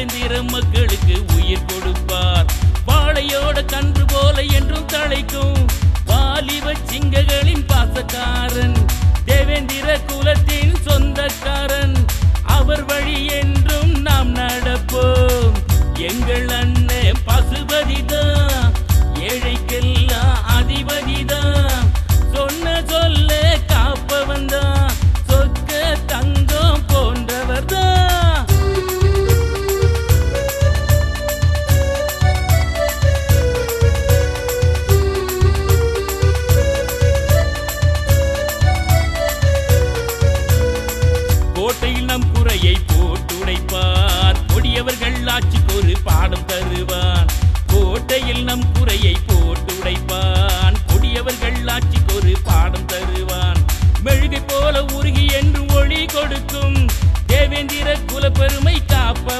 தேவேந்திர மக்களுக்கு உயிர் கொடுப்பார். வாழையோட கன்று போல என்றும் தழைக்கும் வாலிப சிங்கங்களின் பாசக்காரன், தேவேந்திர குலத்தின் சொந்தக்காரன். அவர் வழி என்றும் நாம் நடப்போம். எங்கள் அண்ணன் பசுபதிதான், ஏழைக்கெல்லாம் அதிபதிதான். சொன்ன சொல்ல காப்பவன் தான், சொக்க தங்கம் போன்றவர் தான். கோட்டையில் நம் குறையை போட்டுடைப்பார், கொடியவர்கள் ஆட்சிக்கு ஒரு பாடம் தருவான். கோட்டையில் நம் குறையை போட்டுடைப்பான், கொடியவர்கள் ஆட்சிக்கு ஒரு பாடம் தருவான். மெழுகை போல உருகி என்று ஒளி கொடுக்கும் தேவேந்திர குல பெருமை காப்ப